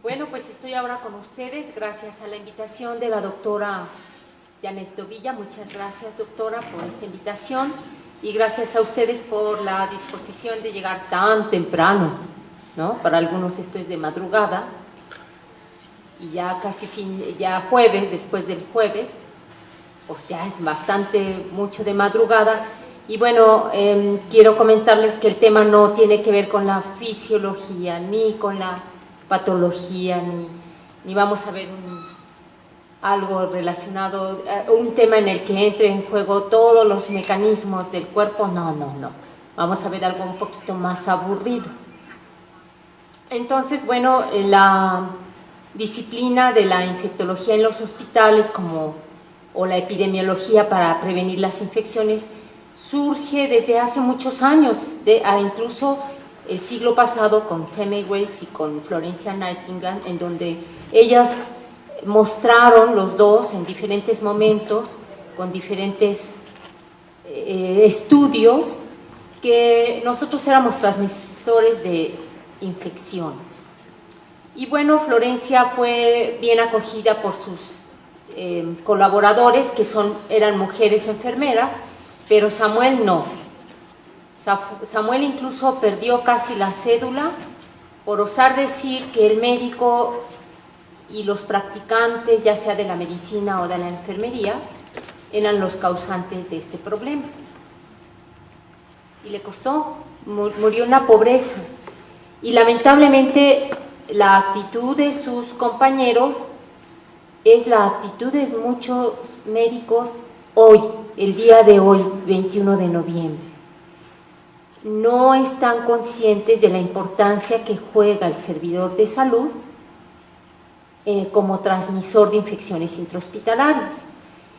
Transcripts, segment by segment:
Bueno, pues estoy ahora con ustedes gracias a la invitación de la doctora Janet Dovilla. Muchas gracias, doctora, por esta invitación y gracias a ustedes por la disposición de llegar tan temprano, ¿no? Para algunos esto es de madrugada y ya casi ya jueves, después del jueves, pues ya es bastante mucho de madrugada. Y bueno, quiero comentarles que el tema no tiene que ver con la fisiología, ni con la patología, ni vamos a ver algo relacionado, un tema en el que entre en juego todos los mecanismos del cuerpo. No. Vamos a ver algo un poquito más aburrido. Entonces, bueno, la disciplina de la infectología en los hospitales o la epidemiología para prevenir las infecciones surge desde hace muchos años, incluso el siglo pasado con Semmelweis y con Florencia Nightingale, en donde ellas mostraron los dos en diferentes momentos, con diferentes estudios, que nosotros éramos transmisores de infecciones. Y bueno, Florencia fue bien acogida por sus colaboradores, que eran mujeres enfermeras, pero Samuel no. Samuel incluso perdió casi la cédula por osar decir que el médico y los practicantes, ya sea de la medicina o de la enfermería, eran los causantes de este problema. Y le costó, murió en la pobreza. Y lamentablemente la actitud de sus compañeros es la actitud de muchos médicos hoy, el día de hoy, 21 de noviembre. No están conscientes de la importancia que juega el servidor de salud como transmisor de infecciones intrahospitalarias.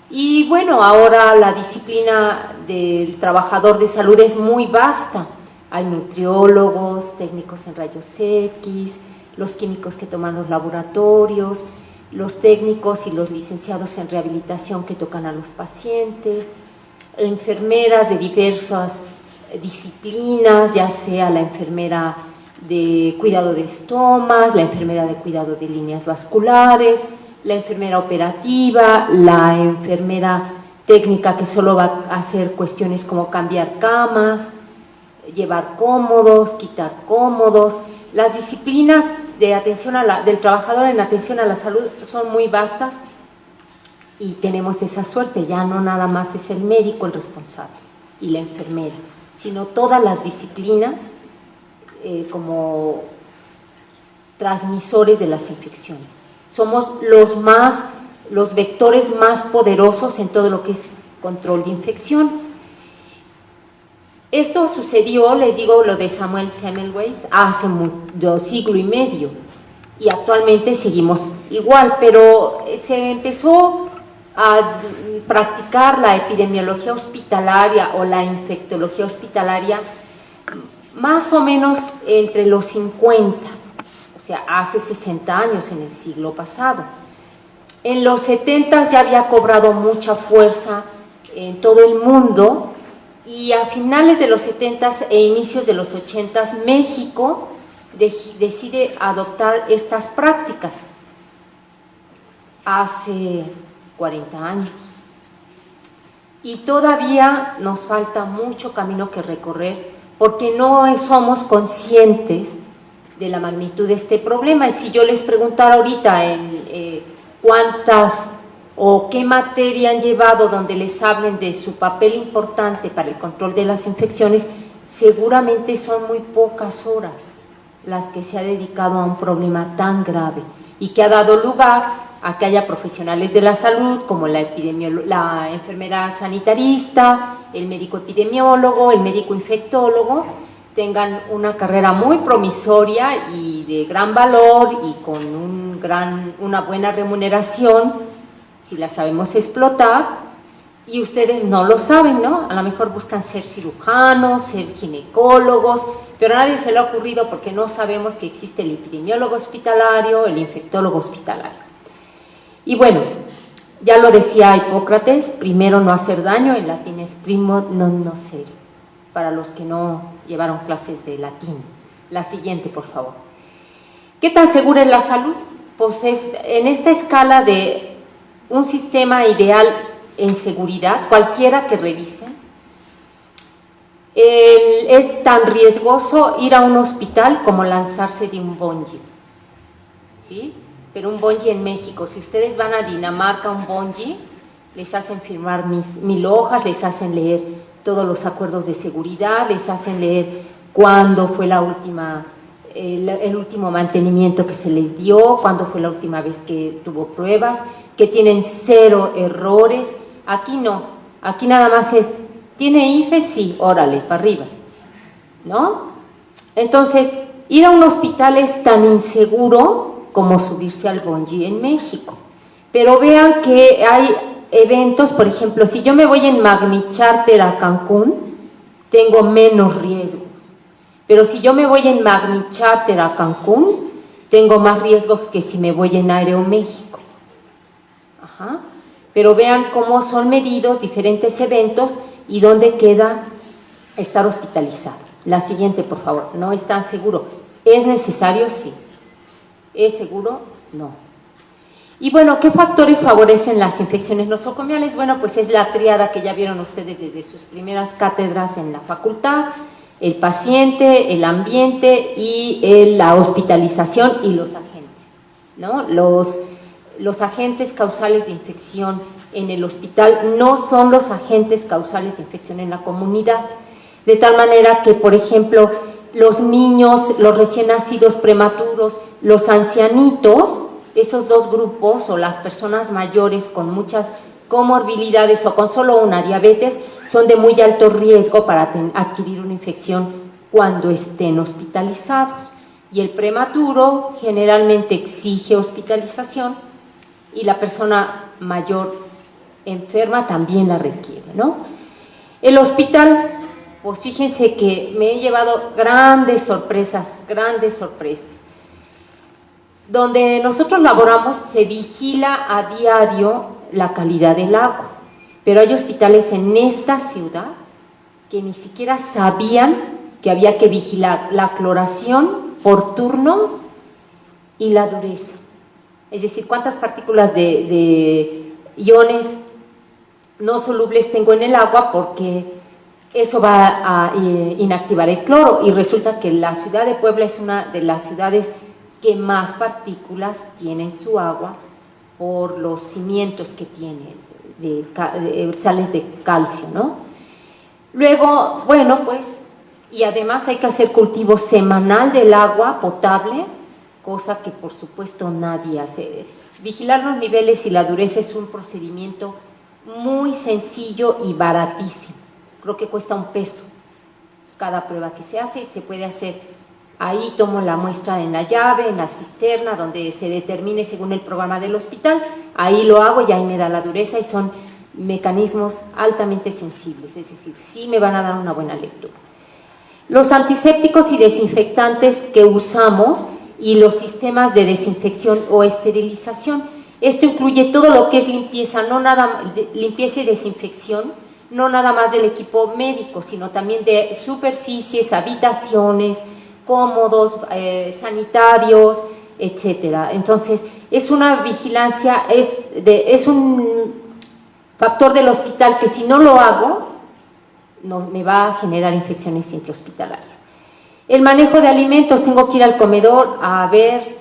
Y bueno, ahora la disciplina del trabajador de salud es muy vasta. Hay nutriólogos, técnicos en rayos X, los químicos que toman los laboratorios, los técnicos y los licenciados en rehabilitación que tocan a los pacientes, enfermeras de diversas disciplinas, ya sea la enfermera de cuidado de estomas, la enfermera de cuidado de líneas vasculares, la enfermera operativa, la enfermera técnica que solo va a hacer cuestiones como cambiar camas, llevar cómodos, quitar cómodos. Las disciplinas de atención del trabajador en atención a la salud son muy vastas y tenemos esa suerte, ya no nada más es el médico el responsable y la enfermera, sino todas las disciplinas como transmisores de las infecciones. Somos los vectores más poderosos en todo lo que es control de infecciones. Esto sucedió, les digo, lo de Samuel Semmelweis, hace siglo y medio, y actualmente seguimos igual, pero se empezó a practicar la epidemiología hospitalaria o la infectología hospitalaria más o menos entre los 50, o sea, hace 60 años, en el siglo pasado. En los 70 ya había cobrado mucha fuerza en todo el mundo, y a finales de los 70 e inicios de los 80 México decide adoptar estas prácticas hace 40 años. Y todavía nos falta mucho camino que recorrer porque no somos conscientes de la magnitud de este problema. Y si yo les preguntara ahorita cuántas o qué materia han llevado donde les hablen de su papel importante para el control de las infecciones, seguramente son muy pocas horas las que se ha dedicado a un problema tan grave y que ha dado lugar a que haya profesionales de la salud como la enfermera sanitarista, el médico epidemiólogo, el médico infectólogo, tengan una carrera muy promisoria y de gran valor y con una buena remuneración, si la sabemos explotar, y ustedes no lo saben, ¿no? A lo mejor buscan ser cirujanos, ser ginecólogos, pero a nadie se le ha ocurrido porque no sabemos que existe el epidemiólogo hospitalario, el infectólogo hospitalario. Y bueno, ya lo decía Hipócrates, primero no hacer daño, en latín es primo non nocere, para los que no llevaron clases de latín. La siguiente, por favor. ¿Qué tan segura es la salud? Pues en esta escala de un sistema ideal en seguridad, cualquiera que revise, es tan riesgoso ir a un hospital como lanzarse de un bungee, ¿sí? Pero un bungee en México, si ustedes van a Dinamarca, un bungee, les hacen firmar 1000 hojas, les hacen leer todos los acuerdos de seguridad, les hacen leer cuándo fue el último mantenimiento que se les dio, cuándo fue la última vez que tuvo pruebas, que tienen 0 errores. Aquí no, aquí nada más es, ¿tiene IFE? Sí, órale, para arriba, ¿no? Entonces, ir a un hospital es tan inseguro como subirse al bungee en México. Pero vean que hay eventos, por ejemplo, si yo me voy en Magni Charter a Cancún, tengo menos riesgos. Pero si yo me voy en Magni Charter a Cancún, tengo más riesgos que si me voy en Aeroméxico. Ajá. Pero vean cómo son medidos diferentes eventos y dónde queda estar hospitalizado. La siguiente, por favor. No es tan seguro. ¿Es necesario? Sí. ¿Es seguro? No. Y bueno, ¿qué factores favorecen las infecciones nosocomiales? Bueno, pues es la tríada que ya vieron ustedes desde sus primeras cátedras en la facultad: el paciente, el ambiente y la hospitalización y los agentes, ¿no? Los agentes causales de infección en el hospital no son los agentes causales de infección en la comunidad, de tal manera que, por ejemplo, los niños, los recién nacidos prematuros, los ancianitos, esos dos grupos, o las personas mayores con muchas comorbilidades o con solo una diabetes, son de muy alto riesgo para adquirir una infección cuando estén hospitalizados. Y el prematuro generalmente exige hospitalización y la persona mayor enferma también la requiere, ¿no? El hospital, pues fíjense que me he llevado grandes sorpresas. Donde nosotros laboramos se vigila a diario la calidad del agua, pero hay hospitales en esta ciudad que ni siquiera sabían que había que vigilar la cloración por turno y la dureza. Es decir, cuántas partículas de iones no solubles tengo en el agua, porque eso va a inactivar el cloro, y resulta que la ciudad de Puebla es una de las ciudades que más partículas tiene en su agua por los cimientos que tiene de sales de calcio, ¿no? Luego, bueno, pues, y además hay que hacer cultivo semanal del agua potable, cosa que por supuesto nadie hace. Vigilar los niveles y la dureza es un procedimiento muy sencillo y baratísimo. Creo que cuesta $1 cada prueba que se hace. Se puede hacer, ahí tomo la muestra en la llave, en la cisterna, donde se determine según el programa del hospital, ahí lo hago y ahí me da la dureza, y son mecanismos altamente sensibles, es decir, sí me van a dar una buena lectura. Los antisépticos y desinfectantes que usamos y los sistemas de desinfección o esterilización, esto incluye todo lo que es limpieza, limpieza y desinfección, no nada más del equipo médico, sino también de superficies, habitaciones, cómodos, sanitarios, etcétera. Entonces, es una vigilancia, es un factor del hospital que si no lo hago, me va a generar infecciones intrahospitalarias. El manejo de alimentos, tengo que ir al comedor a ver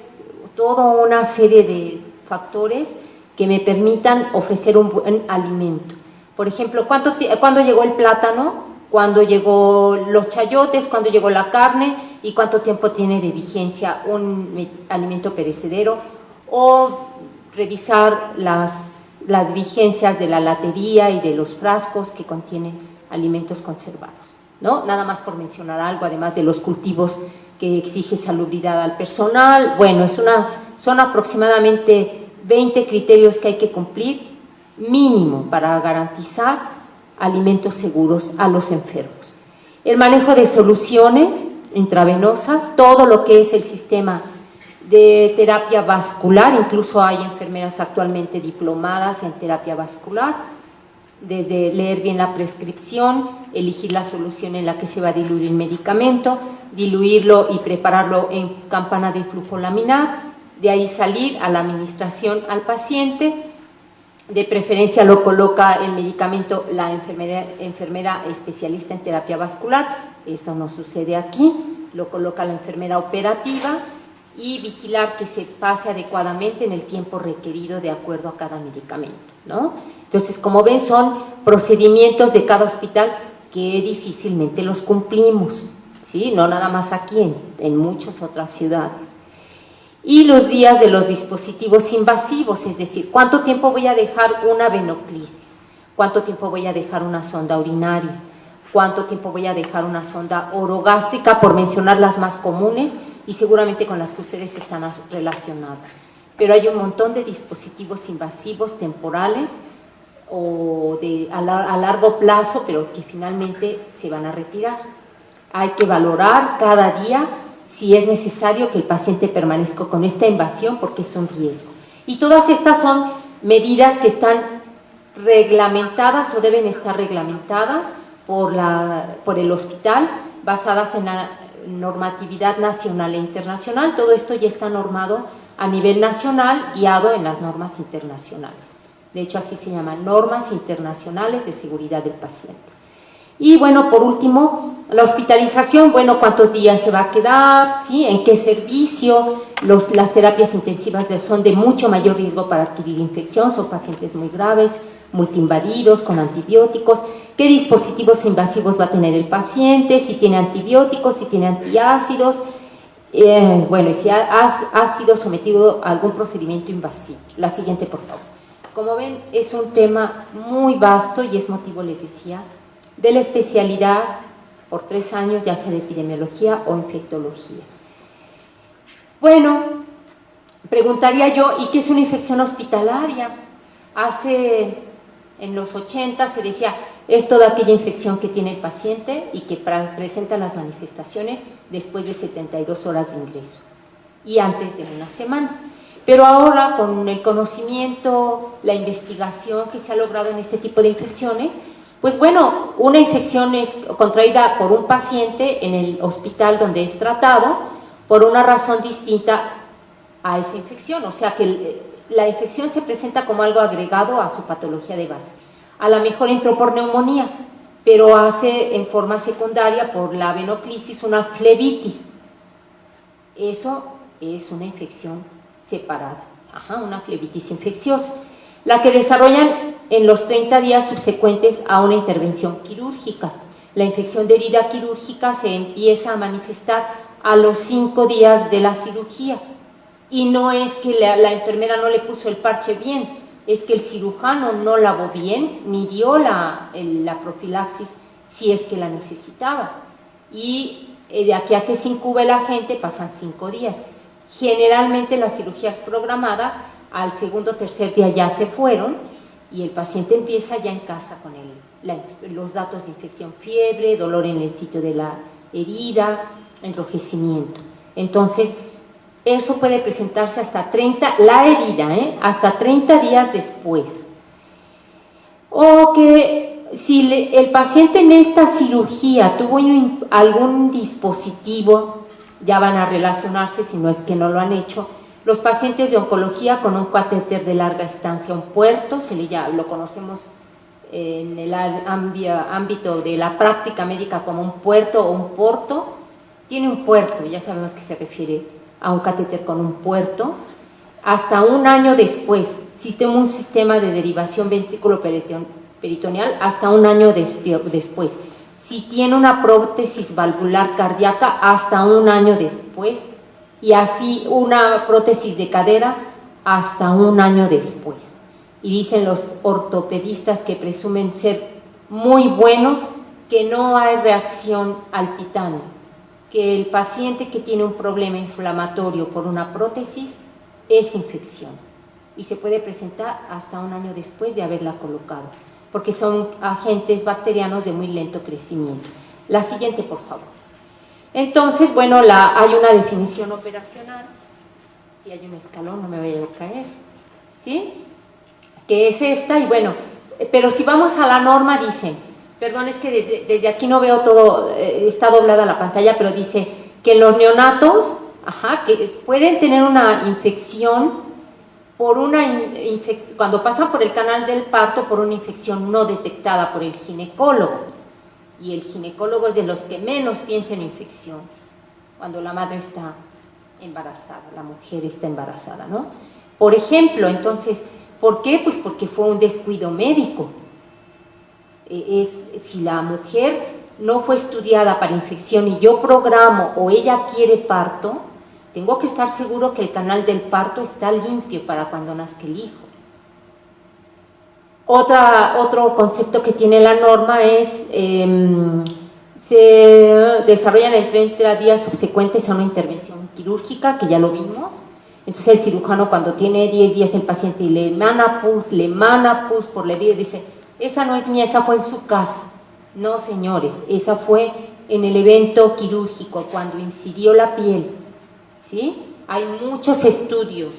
toda una serie de factores que me permitan ofrecer un buen alimento. Por ejemplo, ¿cuándo llegó el plátano? ¿Cuándo llegó los chayotes? ¿Cuándo llegó la carne? ¿Y cuánto tiempo tiene de vigencia un alimento perecedero? O revisar las vigencias de la latería y de los frascos que contienen alimentos conservados, ¿no? Nada más por mencionar algo, además de los cultivos que exige salubridad al personal. Bueno, son aproximadamente 20 criterios que hay que cumplir mínimo para garantizar alimentos seguros a los enfermos. El manejo de soluciones intravenosas, todo lo que es el sistema de terapia vascular, incluso hay enfermeras actualmente diplomadas en terapia vascular. desde leer bien la prescripción, elegir la solución en la que se va a diluir el medicamento, diluirlo y prepararlo en campana de flujo laminar, de ahí salir a la administración al paciente. De preferencia lo coloca el medicamento la enfermera especialista en terapia vascular, eso no sucede aquí, lo coloca la enfermera operativa, y vigilar que se pase adecuadamente en el tiempo requerido de acuerdo a cada medicamento, ¿no? Entonces, como ven, son procedimientos de cada hospital que difícilmente los cumplimos, ¿sí? No nada más aquí, en muchas otras ciudades. Y los días de los dispositivos invasivos, es decir, ¿cuánto tiempo voy a dejar una venoclisis? ¿Cuánto tiempo voy a dejar una sonda urinaria? ¿Cuánto tiempo voy a dejar una sonda orogástrica, por mencionar las más comunes y seguramente con las que ustedes están relacionados? Pero hay un montón de dispositivos invasivos temporales o a largo plazo, pero que finalmente se van a retirar. Hay que valorar cada día si es necesario que el paciente permanezca con esta invasión, porque es un riesgo. Y todas estas son medidas que están reglamentadas o deben estar reglamentadas por el hospital, basadas en la normatividad nacional e internacional. Todo esto ya está normado a nivel nacional, guiado en las normas internacionales. De hecho, así se llaman, normas internacionales de seguridad del paciente. Y bueno, por último, la hospitalización, bueno, cuántos días se va a quedar, ¿sí? En qué servicio. Las terapias intensivas son de mucho mayor riesgo para adquirir infección, son pacientes muy graves, multiinvadidos, con antibióticos. ¿Qué dispositivos invasivos va a tener el paciente? Si tiene antibióticos, si tiene antiácidos, bueno, y si ha sido sometido a algún procedimiento invasivo. La siguiente, por favor. Como ven, es un tema muy vasto y es motivo, les decía, de la especialidad por 3 años, ya sea de epidemiología o infectología. Bueno, preguntaría yo, ¿y qué es una infección hospitalaria? En los 80 se decía, es toda aquella infección que tiene el paciente y que presenta las manifestaciones después de 72 horas de ingreso y antes de una semana. Pero ahora, con el conocimiento, la investigación que se ha logrado en este tipo de infecciones, pues bueno, una infección es contraída por un paciente en el hospital donde es tratado por una razón distinta a esa infección, o sea que la infección se presenta como algo agregado a su patología de base. A lo mejor entró por neumonía, pero hace en forma secundaria por la venoclisis una flebitis. Eso es una infección separada, una flebitis infecciosa, la que desarrollan en los 30 días subsecuentes a una intervención quirúrgica. La infección de herida quirúrgica se empieza a manifestar a los 5 días de la cirugía, y no es que la enfermera no le puso el parche bien, es que el cirujano no lavó bien ni dio la profilaxis si es que la necesitaba, y de aquí a que se incube el agente pasan 5 días. Generalmente las cirugías programadas al segundo o tercer día ya se fueron y el paciente empieza ya en casa con los datos de infección, fiebre, dolor en el sitio de la herida, enrojecimiento. Entonces, eso puede presentarse hasta 30, la herida, hasta 30 días después. O que si el paciente en esta cirugía tuvo algún dispositivo, ya van a relacionarse, si no es que no lo han hecho, los pacientes de oncología con un catéter de larga estancia, un puerto, lo conocemos en el ámbito de la práctica médica como un puerto o un porto, tiene un puerto, ya sabemos que se refiere a un catéter con un puerto, hasta un año después, si tengo un sistema de derivación ventrículo peritoneal, hasta un año después, si tiene una prótesis valvular cardíaca, hasta un año después, y así una prótesis de cadera hasta un año después. Y dicen los ortopedistas que presumen ser muy buenos que no hay reacción al titanio, que el paciente que tiene un problema inflamatorio por una prótesis es infección y se puede presentar hasta un año después de haberla colocado, porque son agentes bacterianos de muy lento crecimiento. La siguiente, por favor. Entonces, bueno, hay una definición operacional, si hay un escalón no me vaya a caer, ¿sí? Que es esta, y bueno, Pero si vamos a la norma, dicen, perdón, es que desde aquí no veo todo, está doblada la pantalla, pero dice que los neonatos, que pueden tener una infección por cuando pasan por el canal del parto por una infección no detectada por el ginecólogo. Y el ginecólogo es de los que menos piensa en infecciones, cuando la madre está embarazada, la mujer está embarazada, ¿no? Por ejemplo, entonces, ¿por qué? Pues porque fue un descuido médico. Si la mujer no fue estudiada para infección y yo programo o ella quiere parto, tengo que estar seguro que el canal del parto está limpio para cuando nazca el hijo. Otro concepto que tiene la norma es, se desarrollan en 30 días subsecuentes a una intervención quirúrgica, que ya lo vimos. Entonces el cirujano, cuando tiene 10 días el paciente y le mana pus por la herida, dice, esa no es mía, esa fue en su casa. No, señores, esa fue en el evento quirúrgico, cuando incidió la piel. ¿Sí? Hay muchos estudios,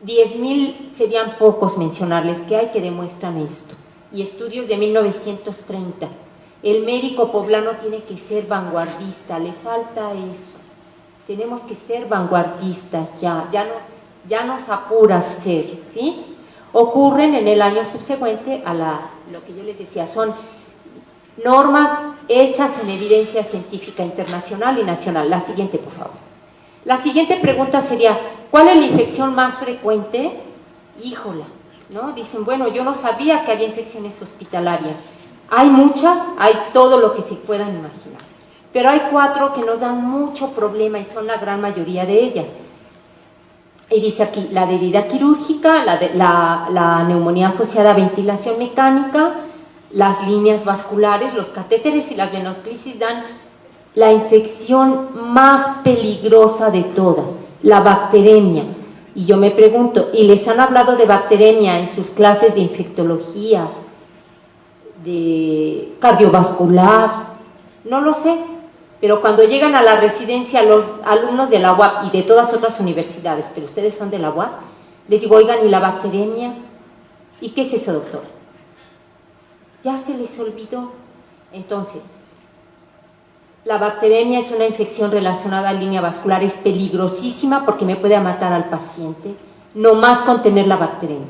10,000 serían pocos mencionarles que hay que demuestran esto, y estudios de 1930. El médico poblano tiene que ser vanguardista, le falta eso, tenemos que ser vanguardistas, ya nos apura ser, ¿sí? Ocurren en el año subsecuente a lo que yo les decía, son normas hechas en evidencia científica internacional y nacional. La siguiente, por favor. La siguiente pregunta sería, ¿cuál es la infección más frecuente? Híjola, ¿no? Dicen, bueno, yo no sabía que había infecciones hospitalarias. Hay muchas, hay todo lo que se puedan imaginar. Pero hay 4 que nos dan mucho problema y son la gran mayoría de ellas. Y dice aquí, la de herida quirúrgica, la neumonía asociada a ventilación mecánica, las líneas vasculares, los catéteres y las venoclisis dan la infección más peligrosa de todas, la bacteremia. Y yo me pregunto, ¿y les han hablado de bacteremia en sus clases de infectología, de cardiovascular? No lo sé, pero cuando llegan a la residencia los alumnos de la UAP y de todas otras universidades, pero ustedes son de la UAP, les digo, oigan, ¿y la bacteremia? ¿Y qué es eso, doctora? ¿Ya se les olvidó? Entonces, la bacteremia es una infección relacionada a línea vascular, es peligrosísima porque me puede matar al paciente, no más con tener la bacteremia.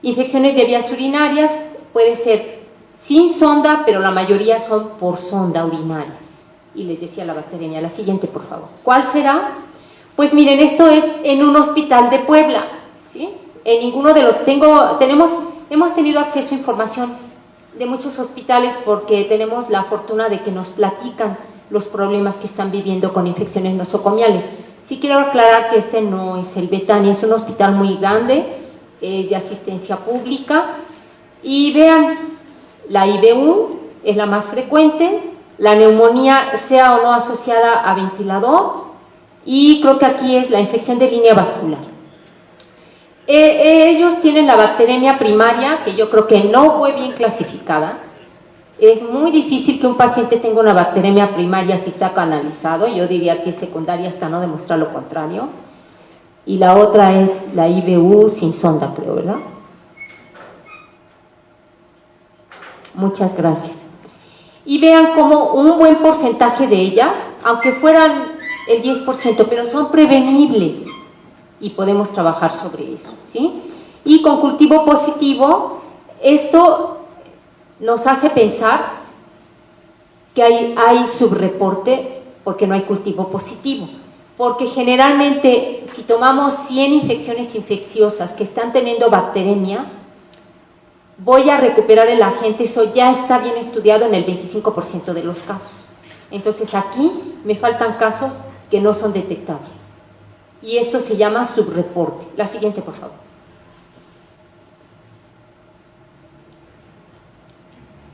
Infecciones de vías urinarias, puede ser sin sonda, pero la mayoría son por sonda urinaria. Y les decía la bacteremia. La siguiente, por favor. ¿Cuál será? Pues miren, esto es en un hospital de Puebla, ¿sí? En ninguno de los, hemos tenido acceso a información de muchos hospitales porque tenemos la fortuna de que nos platican los problemas que están viviendo con infecciones nosocomiales. Sí quiero aclarar que este no es el Betania, es un hospital muy grande, es de asistencia pública, y vean, la IBU es la más frecuente, la neumonía sea o no asociada a ventilador, y creo que aquí es la infección de línea vascular. Ellos tienen la bacteremia primaria, que yo creo que no fue bien clasificada. Es muy difícil que un paciente tenga una bacteremia primaria si está canalizado, yo diría que es secundaria hasta no demostrar lo contrario. Y la otra es la IBU sin sonda, creo, ¿verdad? Muchas gracias. Y vean cómo un buen porcentaje de ellas, aunque fueran el 10%, pero son prevenibles y podemos trabajar sobre eso, ¿sí? Y con cultivo positivo, esto nos hace pensar que hay subreporte porque no hay cultivo positivo, porque generalmente si tomamos 100 infecciones infecciosas que están teniendo bacteremia, voy a recuperar el agente, eso ya está bien estudiado en el 25% de los casos. Entonces aquí me faltan casos que no son detectables. Y esto se llama subreporte. La siguiente, por favor.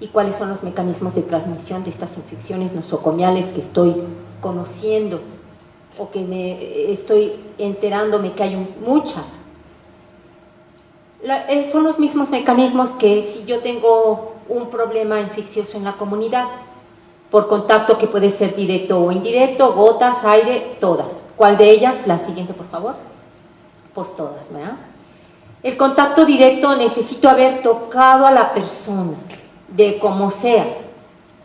¿Y cuáles son los mecanismos de transmisión de estas infecciones nosocomiales que estoy conociendo o que me estoy enterándome que hay muchas? Son los mismos mecanismos que si yo tengo un problema infeccioso en la comunidad, por contacto que puede ser directo o indirecto, gotas, aire, todas. ¿Cuál de ellas? La siguiente, por favor. Pues todas, ¿verdad? El contacto directo necesito haber tocado a la persona, de como sea,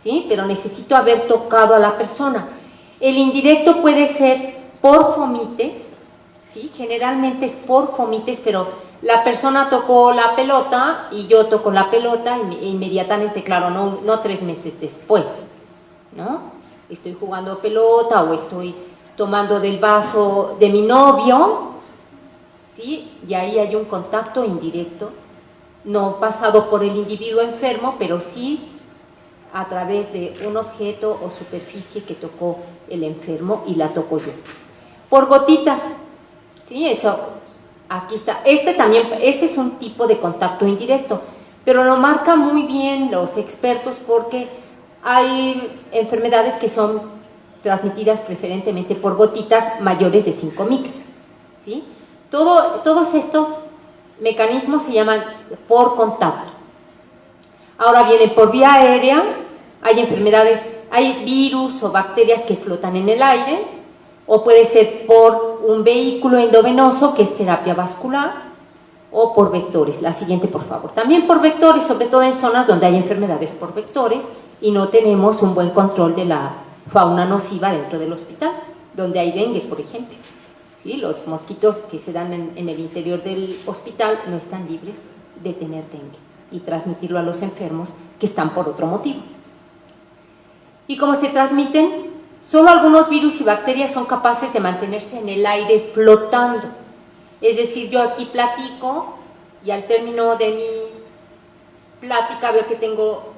¿sí? Pero necesito haber tocado a la persona. El indirecto puede ser por fomites, ¿sí? Generalmente es por fomites, pero la persona tocó la pelota y yo toco la pelota e inmediatamente, claro, no 3 meses después, ¿no? Estoy jugando pelota o estoy tomando del vaso de mi novio, ¿sí? Y ahí hay un contacto indirecto, no pasado por el individuo enfermo, pero sí a través de un objeto o superficie que tocó el enfermo y la toco yo. Por gotitas, ¿sí? Eso, aquí está. Ese es un tipo de contacto indirecto, pero lo marcan muy bien los expertos porque hay enfermedades que son transmitidas preferentemente por gotitas mayores de 5 micras, ¿sí? Todos estos mecanismos se llaman por contacto. Ahora vienen por vía aérea, hay enfermedades, hay virus o bacterias que flotan en el aire, o puede ser por un vehículo endovenoso, que es terapia vascular, o por vectores. La siguiente, por favor. También por vectores, sobre todo en zonas donde hay enfermedades por vectores y no tenemos un buen control de la fauna nociva dentro del hospital, donde hay dengue, por ejemplo. ¿Sí? Los mosquitos que se dan en el interior del hospital no están libres de tener dengue y transmitirlo a los enfermos que están por otro motivo. ¿Y cómo se transmiten? Solo algunos virus y bacterias son capaces de mantenerse en el aire flotando. Es decir, yo aquí platico y al término de mi plática veo que tengo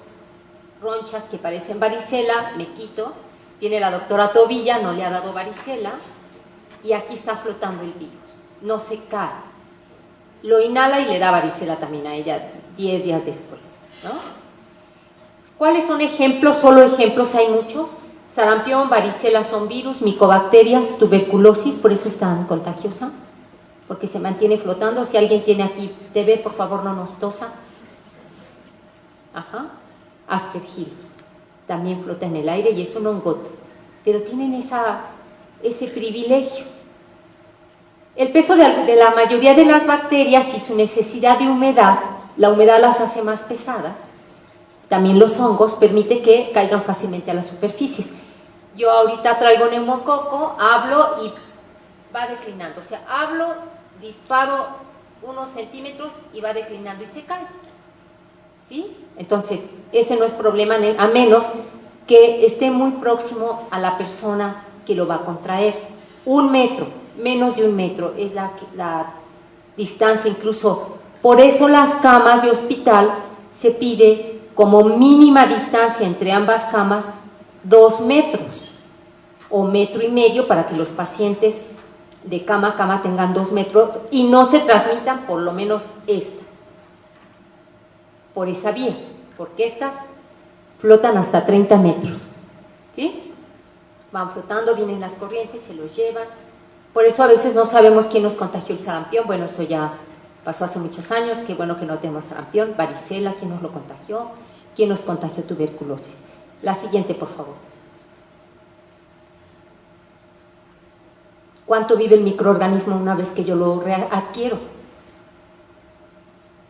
ronchas que parecen varicela, me quito, viene la doctora Tobilla, no le ha dado varicela, y aquí está flotando el virus, no se cae. Lo inhala y le da varicela también a ella 10 días después, ¿no? ¿Cuáles son ejemplos? Solo ejemplos, hay muchos. Sarampión, varicela son virus, micobacterias, tuberculosis, por eso es tan contagiosa, porque se mantiene flotando. Si alguien tiene aquí TB, por favor no nos tosa. Ajá. Aspergillus, también flota en el aire y es un hongote, pero tienen ese privilegio. El peso de la mayoría de las bacterias y su necesidad de humedad, la humedad las hace más pesadas. También los hongos permite que caigan fácilmente a las superficies. Yo ahorita traigo neumococo, hablo y va declinando. O sea, hablo, disparo unos centímetros y va declinando y se cae. ¿Sí? Entonces, ese no es problema, a menos que esté muy próximo a la persona que lo va a contraer. 1 metro, menos de 1 metro es la distancia, incluso por eso las camas de hospital se pide como mínima distancia entre ambas camas 2 metros o 1,5 metros para que los pacientes de cama a cama tengan 2 metros y no se transmitan por lo menos estas, por esa vía, porque estas flotan hasta 30 metros, ¿sí? Van flotando, vienen las corrientes, se los llevan. Por eso a veces no sabemos quién nos contagió el sarampión. Bueno, eso ya pasó hace muchos años, qué bueno que no tenemos sarampión. Varicela, ¿quién nos lo contagió? ¿Quién nos contagió tuberculosis? La siguiente, por favor. ¿Cuánto vive el microorganismo una vez que yo lo adquiero?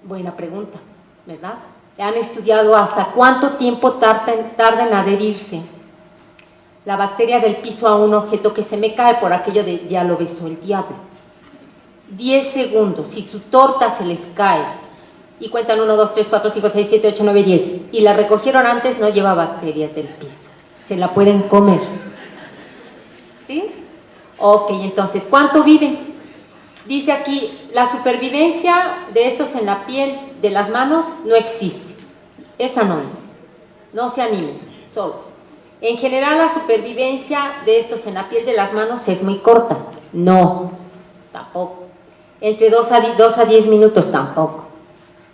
Buena pregunta, ¿verdad? Han estudiado hasta cuánto tiempo tarda en adherirse la bacteria del piso a un objeto que se me cae, por aquello de ya lo besó el diablo. 10 segundos. Si su torta se les cae y cuentan 1, 2, 3, 4, 5, 6, 7, 8, 9, 10 y la recogieron antes, no lleva bacterias del piso, se la pueden comer. ¿Sí? Ok, entonces, ¿cuánto viven? Dice aquí, la supervivencia de estos en la piel de las manos no existe. Esa no es. No se animen, solo. En general, la supervivencia de estos en la piel de las manos es muy corta. No, tampoco. Entre 2 a 10 minutos, tampoco.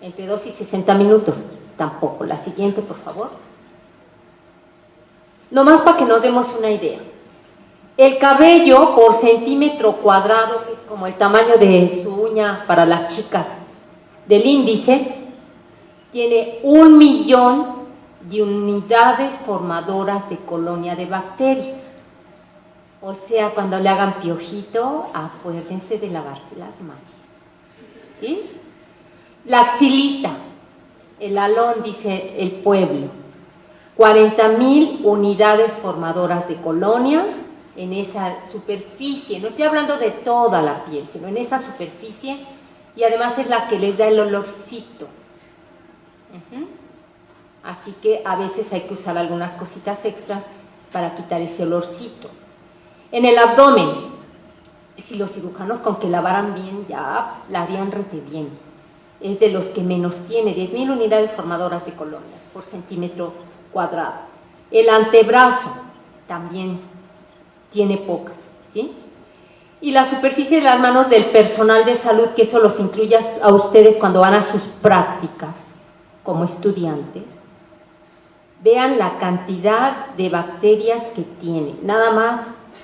Entre 2 y 60 minutos, tampoco. La siguiente, por favor. Nomás para que nos demos una idea. El cabello por centímetro cuadrado, que es como el tamaño de su uña para las chicas del índice, tiene 1 millón de unidades formadoras de colonia de bacterias. O sea, cuando le hagan piojito, acuérdense de lavarse las manos. ¿Sí? La axilita, el alón, dice el pueblo, 40,000 unidades formadoras de colonias en esa superficie, no estoy hablando de toda la piel, sino en esa superficie, y además es la que les da el olorcito. Así que a veces hay que usar algunas cositas extras para quitar ese olorcito. En el abdomen, si los cirujanos con que lavaran bien ya la harían rete bien. Es de los que menos tiene, 10,000 unidades formadoras de colonias por centímetro cuadrado. El antebrazo también tiene pocas, ¿sí? Y la superficie de las manos del personal de salud, que eso los incluye a ustedes cuando van a sus prácticas como estudiantes, vean la cantidad de bacterias que tiene, nada más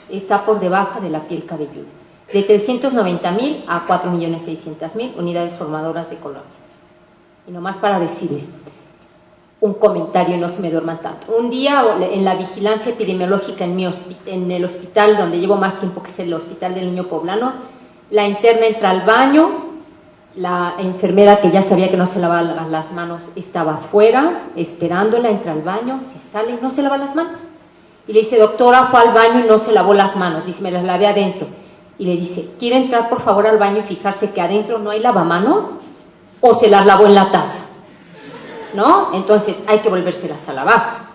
está por debajo de la piel cabelluda, de 390,000 a 4,600,000 unidades formadoras de colonias. Y nomás para decirles un comentario, no se me duerman tanto. Un día en la vigilancia epidemiológica en el hospital donde llevo más tiempo, que es el Hospital del Niño Poblano, la interna entra al baño, la enfermera, que ya sabía que no se lavaba las manos, estaba afuera esperándola, entra al baño, se sale y no se lava las manos. Y le dice, doctora, fue al baño y no se lavó las manos. Dice, me las lavé adentro. Y le dice, ¿quiere entrar por favor al baño y fijarse que adentro no hay lavamanos? ¿O se las lavó en la taza? ¿No? Entonces hay que volvérselas a lavar.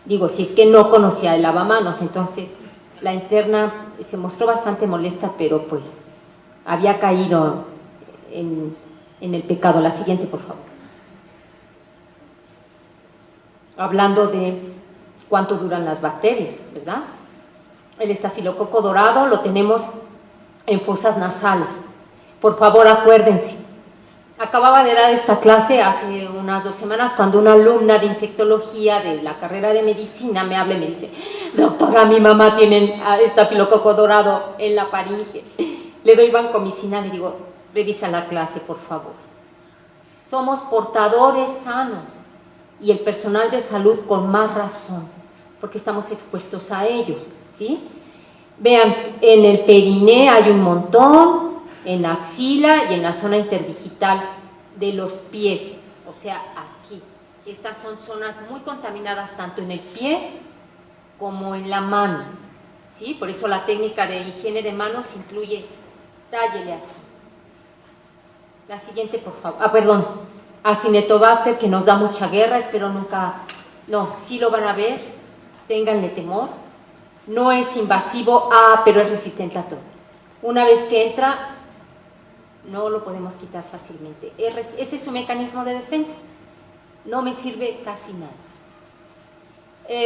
Digo, si es que no conocía el lavamanos. Entonces la interna se mostró bastante molesta, pero pues había caído en el pecado. La siguiente, por favor. Hablando de cuánto duran las bacterias, ¿verdad? El estafilococo dorado lo tenemos en fosas nasales. Por favor, acuérdense. Acababa de dar esta clase hace unas 2 semanas cuando una alumna de infectología de la carrera de medicina me habla y me dice, doctora, mi mamá tiene estafilococo dorado en la faringe. Le doy vancomicina, le digo, revisa la clase, por favor. Somos portadores sanos y el personal de salud con más razón, porque estamos expuestos a ellos, ¿sí? Vean, en el periné hay un montón, en la axila y en la zona interdigital de los pies, o sea, aquí. Estas son zonas muy contaminadas tanto en el pie como en la mano, ¿sí? Por eso la técnica de higiene de manos incluye, tállele así. La siguiente, por favor. Perdón, Acinetobacter, que nos da mucha guerra, espero nunca, no, sí lo van a ver, ténganle temor. No es invasivo, pero es resistente a todo. Una vez que entra, no lo podemos quitar fácilmente. Ese es su mecanismo de defensa. No me sirve casi nada.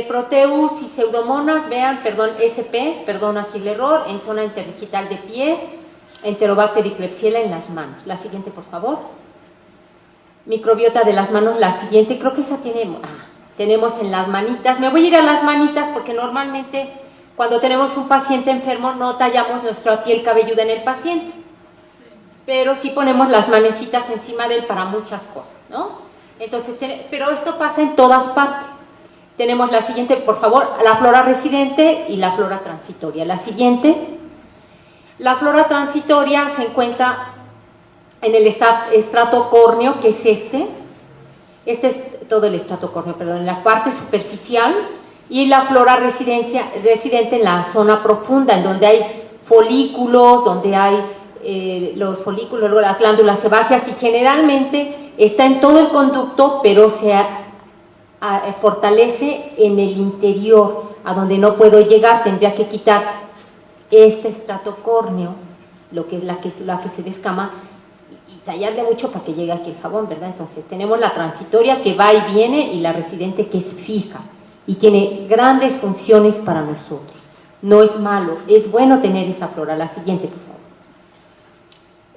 Proteus y Pseudomonas, vean, SP, aquí el error, en zona interdigital de pies, Enterobacter y Klebsiella en las manos. La siguiente, por favor. Microbiota de las manos, la siguiente, creo que esa tenemos en las manitas. Me voy a ir a las manitas porque normalmente cuando tenemos un paciente enfermo no tallamos nuestra piel cabelluda en el paciente, pero sí ponemos las manecitas encima de él para muchas cosas, ¿no? Entonces, pero esto pasa en todas partes. Tenemos la siguiente, por favor, la flora residente y la flora transitoria. La siguiente, la flora transitoria se encuentra en el estrato córneo, que es este es todo el estrato córneo, en la parte superficial, y la flora residente en la zona profunda, en donde hay folículos, donde hay los folículos, luego las glándulas sebáceas, y generalmente está en todo el conducto, pero se fortalece en el interior, a donde no puedo llegar. Tendría que quitar este estrato córneo, lo que es la que se descama, y tallarle mucho para que llegue aquí el jabón, ¿verdad? Entonces tenemos la transitoria, que va y viene, y la residente, que es fija y tiene grandes funciones para nosotros. No es malo, es bueno tener esa flora. La siguiente, por favor.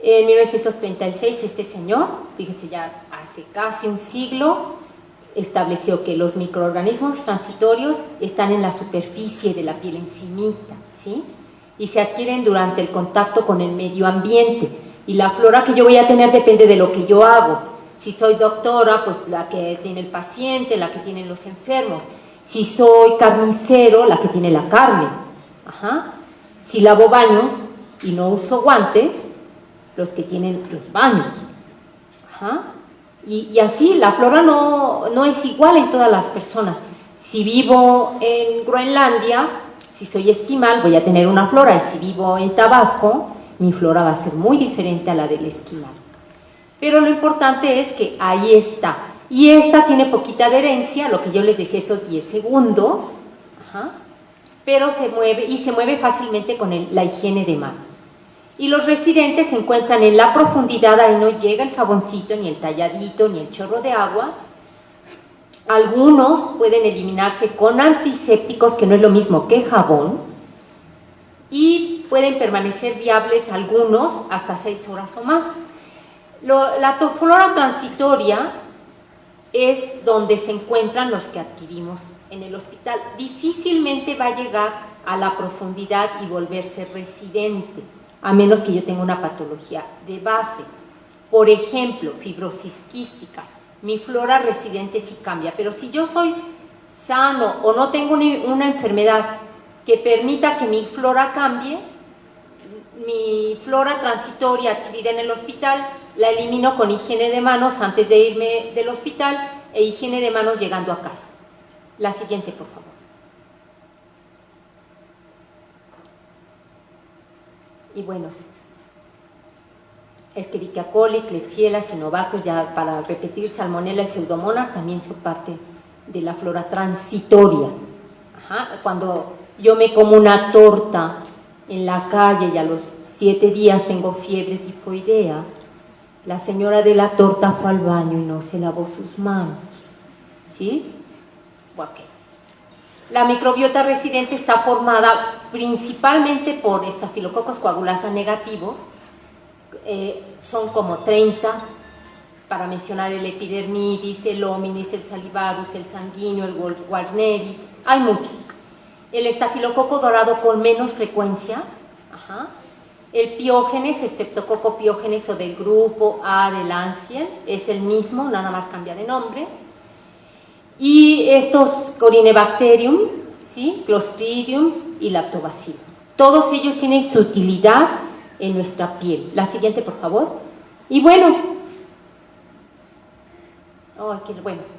En 1936 este señor, fíjense, ya hace casi un siglo, estableció que los microorganismos transitorios están en la superficie de la piel encimita, ¿sí? Y se adquieren durante el contacto con el medio ambiente. Y la flora que yo voy a tener depende de lo que yo hago. Si soy doctora, pues la que tiene el paciente, la que tienen los enfermos. Si soy carnicero, la que tiene la carne. Si lavo baños y no uso guantes, los que tienen los baños. Ajá. Y así, la flora no es igual en todas las personas. Si vivo en Groenlandia, si soy esquimal, voy a tener una flora, y si vivo en Tabasco, mi flora va a ser muy diferente a la del esquimal. Pero lo importante es que ahí está. Y esta tiene poquita adherencia, lo que yo les decía, esos 10 segundos, ajá, pero se mueve fácilmente con la higiene de manos. Y los residentes se encuentran en la profundidad, ahí no llega el jaboncito, ni el talladito, ni el chorro de agua. Algunos pueden eliminarse con antisépticos, que no es lo mismo que jabón, y pueden permanecer viables algunos hasta 6 horas o más. La flora transitoria es donde se encuentran los que adquirimos en el hospital. Difícilmente va a llegar a la profundidad y volverse residente, a menos que yo tenga una patología de base. Por ejemplo, fibrosis quística. Mi flora residente sí cambia, pero si yo soy sano o no tengo una enfermedad que permita que mi flora cambie, mi flora transitoria adquirida en el hospital la elimino con higiene de manos antes de irme del hospital e higiene de manos llegando a casa. La siguiente, por favor. Y bueno, Escherichia coli, Klebsiella, Sinovac, ya para repetir, Salmonella y Pseudomonas también son parte de la flora transitoria. Ajá. Cuando yo me como una torta en la calle y a los 7 días tengo fiebre tifoidea, la señora de la torta fue al baño y no se lavó sus manos. ¿Sí? Okay. La microbiota residente está formada principalmente por estafilococos coagulasa negativos, son como 30, para mencionar el epidermidis, el hominis, el salivarus, el sanguíneo, el Wagneris, hay muchos. El estafilococo dorado con menos frecuencia, ajá. El piógenes, Streptococcus piógenes o del grupo A del Ansel, es el mismo, nada más cambia de nombre. Y estos Corynebacterium, ¿sí? Clostridium y Lactobacillus. Todos ellos tienen su utilidad en nuestra piel. La siguiente, por favor. Y bueno,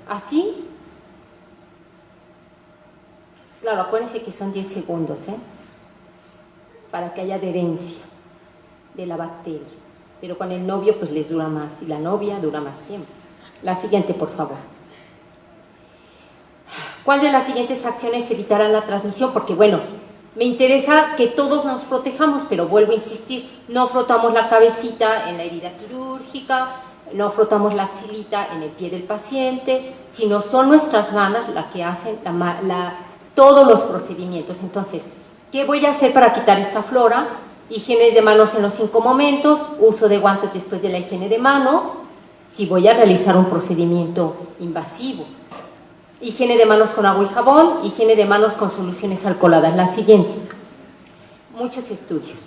así. Claro, acuérdense que son 10 segundos, para que haya adherencia de la bacteria. Pero con el novio, pues les dura más, y la novia dura más tiempo. La siguiente, por favor. ¿Cuál de las siguientes acciones evitará la transmisión? Porque, bueno, me interesa que todos nos protejamos, pero vuelvo a insistir, no frotamos la cabecita en la herida quirúrgica, no frotamos la axilita en el pie del paciente, sino son nuestras manos las que hacen todos los procedimientos. Entonces, ¿qué voy a hacer para quitar esta flora? Higiene de manos en los 5 momentos, uso de guantes después de la higiene de manos, si voy a realizar un procedimiento invasivo. Higiene de manos con agua y jabón, higiene de manos con soluciones alcoholadas. La siguiente. Muchos estudios,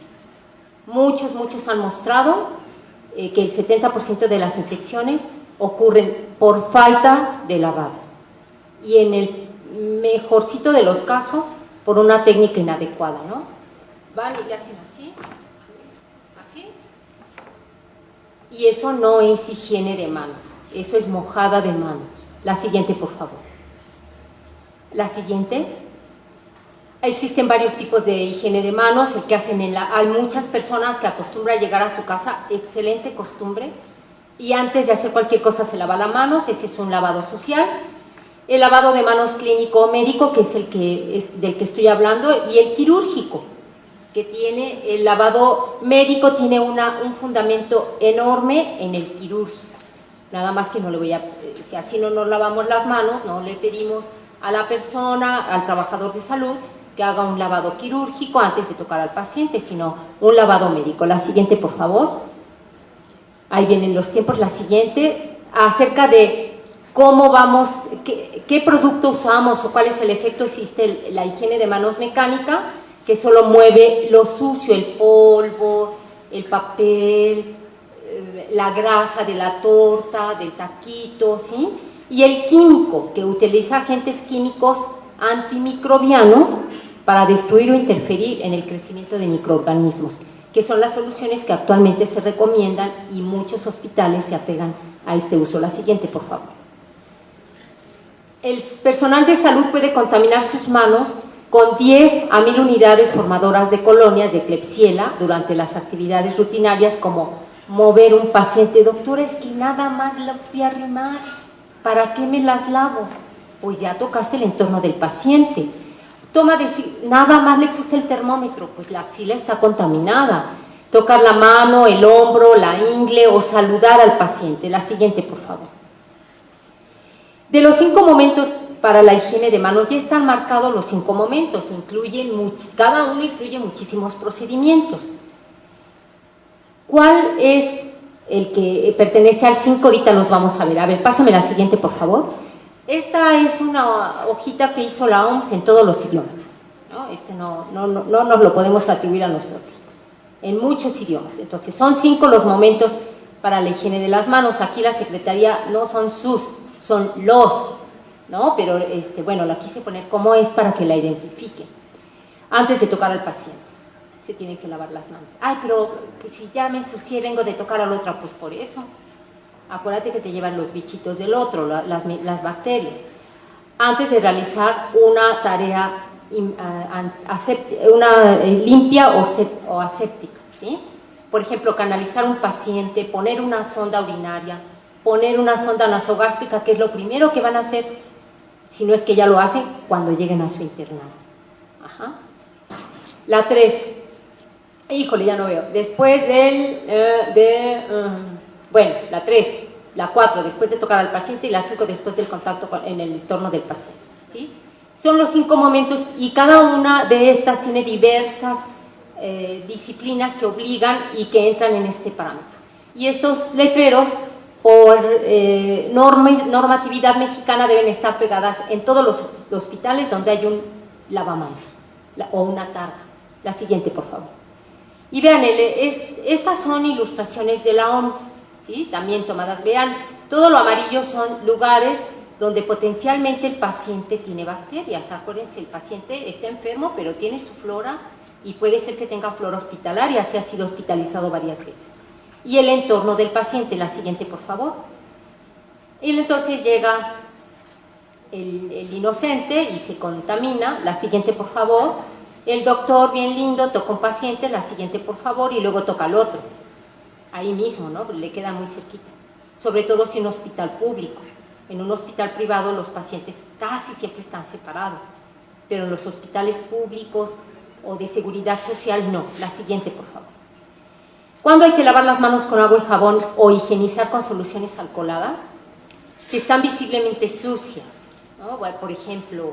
muchos han mostrado que el 70% de las infecciones ocurren por falta de lavado. Y en el mejorcito de los casos, por una técnica inadecuada, ¿no? Van y le hacen así, así. Y eso no es higiene de manos, eso es mojada de manos. La siguiente, por favor. La siguiente. Existen varios tipos de higiene de manos, el que hacen hay muchas personas que acostumbran a llegar a su casa, excelente costumbre, y antes de hacer cualquier cosa se lava las manos, ese es un lavado social. El lavado de manos clínico o médico, que es del que estoy hablando, y el quirúrgico, que tiene el lavado médico, tiene un fundamento enorme en el quirúrgico. Nada más que no le voy a, si así no nos lavamos las manos, no le pedimos a la persona, al trabajador de salud, que haga un lavado quirúrgico antes de tocar al paciente, sino un lavado médico. La siguiente, por favor. Ahí vienen los tiempos. La siguiente, acerca de cómo vamos, qué producto usamos o cuál es el efecto. Existe la higiene de manos mecánica, que solo mueve lo sucio, el polvo, el papel, la grasa de la torta, del taquito, ¿sí? Y el químico, que utiliza agentes químicos antimicrobianos para destruir o interferir en el crecimiento de microorganismos, que son las soluciones que actualmente se recomiendan y muchos hospitales se apegan a este uso. La siguiente, por favor. El personal de salud puede contaminar sus manos con 10 a 1000 unidades formadoras de colonias de Klebsiella durante las actividades rutinarias como mover un paciente. Doctora, es que nada más lo fui a arrimar, ¿para qué me las lavo? Pues ya tocaste el entorno del paciente. Nada más le puse el termómetro, pues la axila está contaminada. Tocar la mano, el hombro, la ingle o saludar al paciente. La siguiente, por favor. De los 5 momentos para la higiene de manos, ya están marcados los 5 momentos, cada uno incluye muchísimos procedimientos. ¿Cuál es el que pertenece al 5? Ahorita los vamos a ver. A ver, pásame la siguiente, por favor. Esta es una hojita que hizo la OMS en todos los idiomas, ¿no? No nos lo podemos atribuir a nosotros, en muchos idiomas. Entonces, son 5 los momentos para la higiene de las manos. Aquí la Secretaría no son sus, son los, ¿no? Pero, bueno, la quise poner como es para que la identifiquen. Antes de tocar al paciente, se tienen que lavar las manos. Ay, pero si ya me ensucié, vengo de tocar al otro, pues por eso. Acuérdate que te llevan los bichitos del otro, las bacterias. Antes de realizar una tarea limpia o aséptica, ¿sí? Por ejemplo, canalizar un paciente, poner una sonda urinaria, poner una sonda nasogástrica, que es lo primero que van a hacer, si no es que ya lo hacen, cuando lleguen a su internado. Ajá. La 3. Híjole, ya no veo. Después bueno, la 3, la 4, después de tocar al paciente, y la 5, después del contacto en el entorno del paciente, ¿sí? Son los 5 momentos y cada una de estas tiene diversas disciplinas que obligan y que entran en este parámetro. Y estos letreros, por normatividad mexicana, deben estar pegadas en todos los hospitales donde hay un lavamanos o una targa. La siguiente, por favor. Y vean, estas son ilustraciones de la OMS, ¿sí? También tomadas. Vean, todo lo amarillo son lugares donde potencialmente el paciente tiene bacterias. Acuérdense, el paciente está enfermo, pero tiene su flora y puede ser que tenga flora hospitalaria, se ha sido hospitalizado varias veces. Y el entorno del paciente. La siguiente, por favor. Y entonces llega el inocente y se contamina. La siguiente, por favor. El doctor, bien lindo, toca un paciente. La siguiente, por favor, y luego toca al otro. Ahí mismo, ¿no? Le queda muy cerquita. Sobre todo si en un hospital público. En un hospital privado los pacientes casi siempre están separados, pero en los hospitales públicos o de seguridad social no. La siguiente, por favor. ¿Cuándo hay que lavar las manos con agua y jabón o higienizar con soluciones alcoholadas? Si están visiblemente sucias, ¿no? Por ejemplo,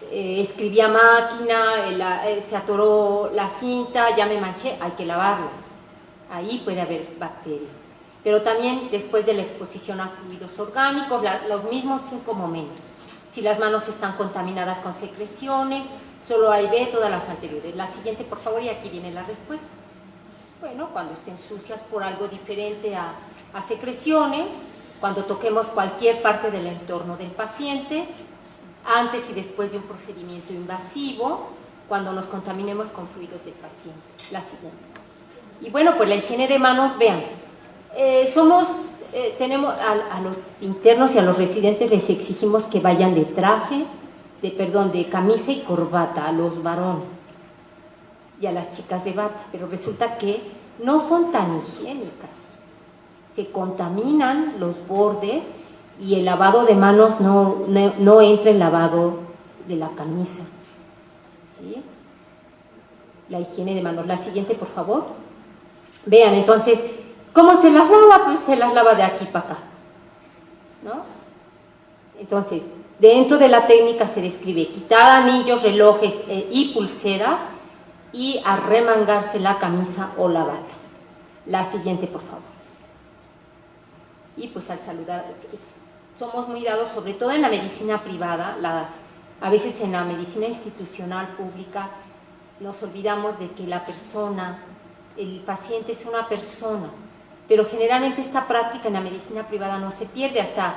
escribí a máquina, se atoró la cinta, ya me manché, hay que lavarlas. Ahí puede haber bacterias. Pero también después de la exposición a fluidos orgánicos, los mismos 5 momentos. Si las manos están contaminadas con secreciones, solo ahí ve todas las anteriores. La siguiente, por favor, y aquí viene la respuesta. Bueno, cuando estén sucias por algo diferente a secreciones, cuando toquemos cualquier parte del entorno del paciente, antes y después de un procedimiento invasivo, cuando nos contaminemos con fluidos del paciente. La siguiente. Y bueno, pues la higiene de manos, vean, tenemos a los internos y a los residentes les exigimos que vayan de de camisa y corbata a los varones y a las chicas de bata, pero resulta que no son tan higiénicas, se contaminan los bordes y el lavado de manos no entra el lavado de la camisa, ¿sí? La higiene de manos. La siguiente, por favor. Vean, entonces, ¿cómo se las lava? Pues se las lava de aquí para acá, ¿no? Entonces, dentro de la técnica se describe quitar anillos, relojes y pulseras y arremangarse la camisa o la bata. La siguiente, por favor. Y pues al saludar, somos muy dados, sobre todo en la medicina privada, a veces en la medicina institucional pública, nos olvidamos de que la persona, el paciente es una persona, pero generalmente esta práctica en la medicina privada no se pierde, hasta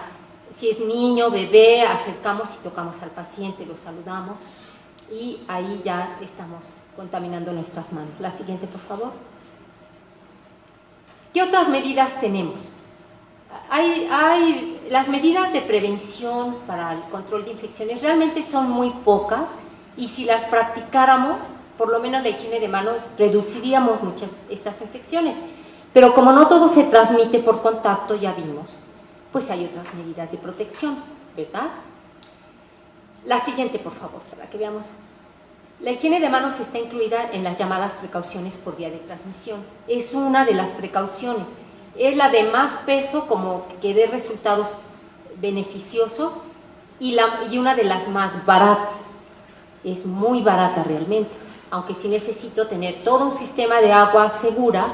si es niño, bebé, acercamos y tocamos al paciente, lo saludamos y ahí ya estamos contaminando nuestras manos. La siguiente, por favor. ¿Qué otras medidas tenemos? Las medidas de prevención para el control de infecciones realmente son muy pocas y si las practicáramos, por lo menos la higiene de manos, reduciríamos muchas estas infecciones. Pero como no todo se transmite por contacto, ya vimos, pues hay otras medidas de protección, ¿verdad? La siguiente, por favor, para que veamos. La higiene de manos está incluida en las llamadas precauciones por vía de transmisión. Es una de las precauciones. Es la de más peso, como que dé resultados beneficiosos, y una de las más baratas. Es muy barata realmente, aunque sí necesito tener todo un sistema de agua segura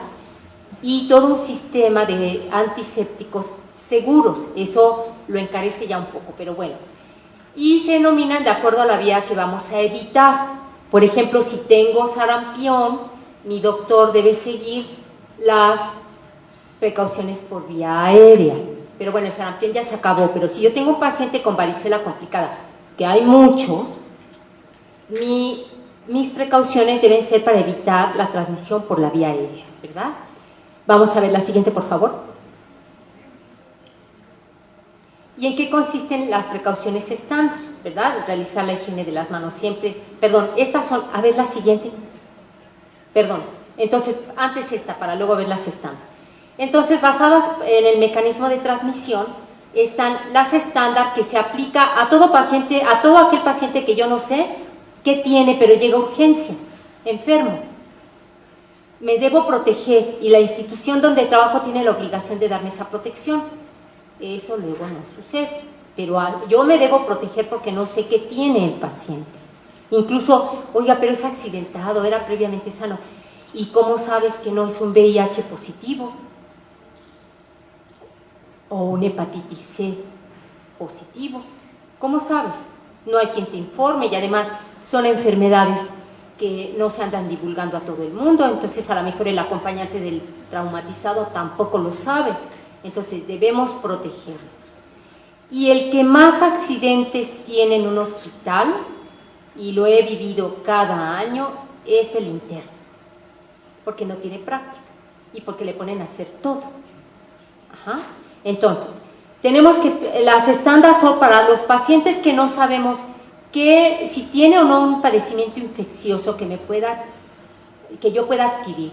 y todo un sistema de antisépticos seguros. Eso lo encarece ya un poco, pero bueno. Y se denominan de acuerdo a la vía que vamos a evitar. Por ejemplo, si tengo sarampión, mi doctor debe seguir las precauciones por vía aérea. Pero bueno, el sarampión ya se acabó, pero si yo tengo un paciente con varicela complicada, que hay muchos, mis precauciones deben ser para evitar la transmisión por la vía aérea, ¿verdad? Vamos a ver la siguiente, por favor. ¿Y en qué consisten las precauciones estándar? ¿Verdad? Realizar la higiene de las manos siempre. Perdón, estas son, a ver la siguiente. Perdón, entonces, antes esta, para luego ver las estándar. Entonces, basadas en el mecanismo de transmisión, están las estándar que se aplica a todo paciente, a todo aquel paciente que yo no sé qué tiene, pero llega a urgencias, enfermo. Me debo proteger y la institución donde trabajo tiene la obligación de darme esa protección. Eso luego no sucede, pero yo me debo proteger porque no sé qué tiene el paciente. Incluso, oiga, pero es accidentado, era previamente sano. ¿Y cómo sabes que no es un VIH positivo? O un hepatitis C positivo. ¿Cómo sabes? No hay quien te informe y además son enfermedades que no se andan divulgando a todo el mundo, entonces a lo mejor el acompañante del traumatizado tampoco lo sabe. Entonces debemos protegernos. Y el que más accidentes tiene en un hospital, y lo he vivido cada año, es el interno, porque no tiene práctica y porque le ponen a hacer todo. Ajá. Entonces, tenemos que, las estándares son para los pacientes que no sabemos si tiene o no un padecimiento infeccioso que yo pueda adquirir,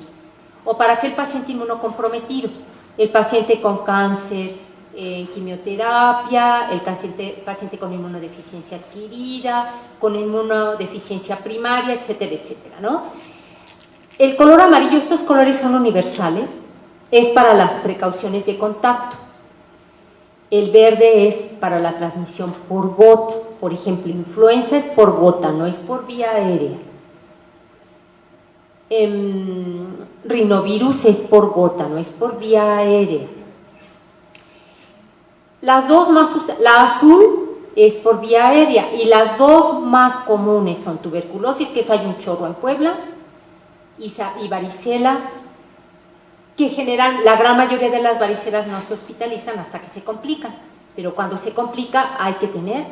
o para aquel paciente inmunocomprometido. El paciente con cáncer en quimioterapia, el paciente con inmunodeficiencia adquirida, con inmunodeficiencia primaria, etcétera, etcétera, ¿no? El color amarillo, estos colores son universales, es para las precauciones de contacto. El verde es para la transmisión por gota. Por ejemplo, influenza es por gota, no es por vía aérea. Rinovirus es por gota, no es por vía aérea. La azul es por vía aérea y las dos más comunes son tuberculosis, que eso hay un chorro en Puebla, y varicela, que generan, la gran mayoría de las varicelas no se hospitalizan hasta que se complican, pero cuando se complica hay que tener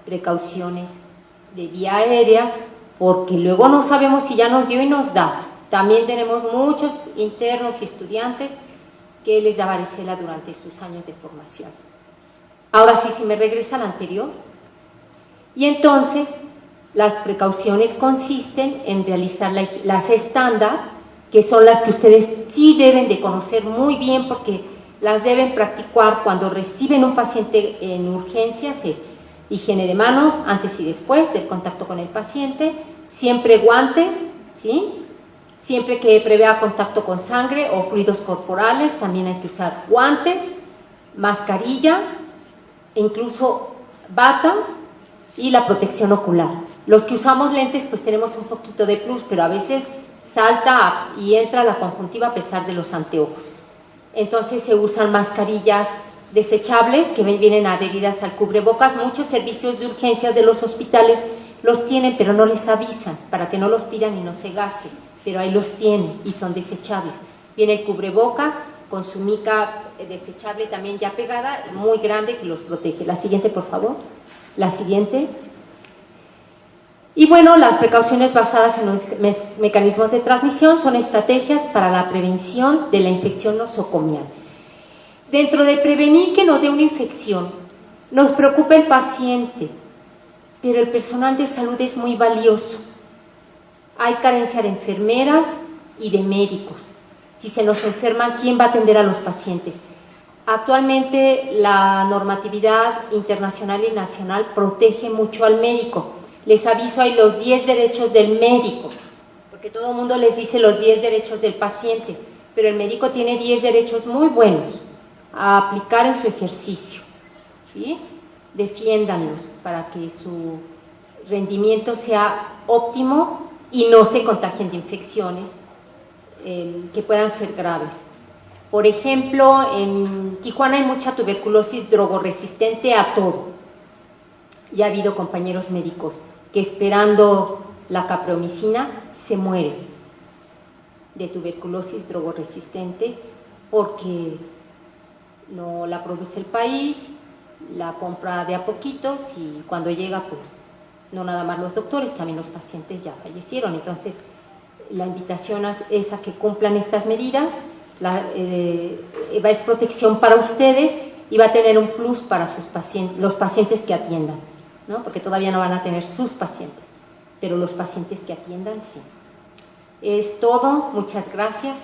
precauciones de vía aérea, porque luego no sabemos si ya nos dio y nos da. También tenemos muchos internos y estudiantes que les da varicela durante sus años de formación. Ahora sí, si me regresa al anterior. Y entonces, las precauciones consisten en realizar las estándar, que son las que ustedes sí deben de conocer muy bien, porque las deben practicar cuando reciben un paciente en urgencias. Es higiene de manos antes y después del contacto con el paciente, siempre guantes, ¿sí? Siempre que prevea contacto con sangre o fluidos corporales, también hay que usar guantes, mascarilla, incluso bata y la protección ocular. Los que usamos lentes pues tenemos un poquito de plus, pero a veces salta y entra la conjuntiva a pesar de los anteojos. Entonces se usan mascarillas desechables que vienen adheridas al cubrebocas. Muchos servicios de urgencias de los hospitales los tienen, pero no les avisan para que no los pidan y no se gaste, pero ahí los tienen y son desechables. Viene el cubrebocas con su mica desechable también ya pegada, muy grande, que los protege. La siguiente, por favor. La siguiente. Y bueno, las precauciones basadas en los mecanismos de transmisión son estrategias para la prevención de la infección nosocomial. Dentro de prevenir que nos dé una infección, nos preocupa el paciente, pero el personal de salud es muy valioso. Hay carencia de enfermeras y de médicos. Si se nos enferman, ¿quién va a atender a los pacientes? Actualmente la normatividad internacional y nacional protege mucho al médico. Les aviso, hay los 10 derechos del médico, porque todo el mundo les dice los 10 derechos del paciente, pero el médico tiene 10 derechos muy buenos a aplicar en su ejercicio, ¿sí? Defiéndanlos para que su rendimiento sea óptimo y no se contagien de infecciones que puedan ser graves. Por ejemplo, en Tijuana hay mucha tuberculosis drogoresistente a todo. Ya ha habido compañeros médicos que esperando la capreomicina se mueren de tuberculosis drogoresistente porque no la produce el país, la compra de a poquitos y cuando llega, pues, no nada más los doctores, también los pacientes ya fallecieron. Entonces, la invitación es a que cumplan estas medidas. Es protección para ustedes y va a tener un plus para sus pacientes, los pacientes que atiendan, ¿no? Porque todavía no van a tener sus pacientes, pero los pacientes que atiendan sí. Es todo, muchas gracias.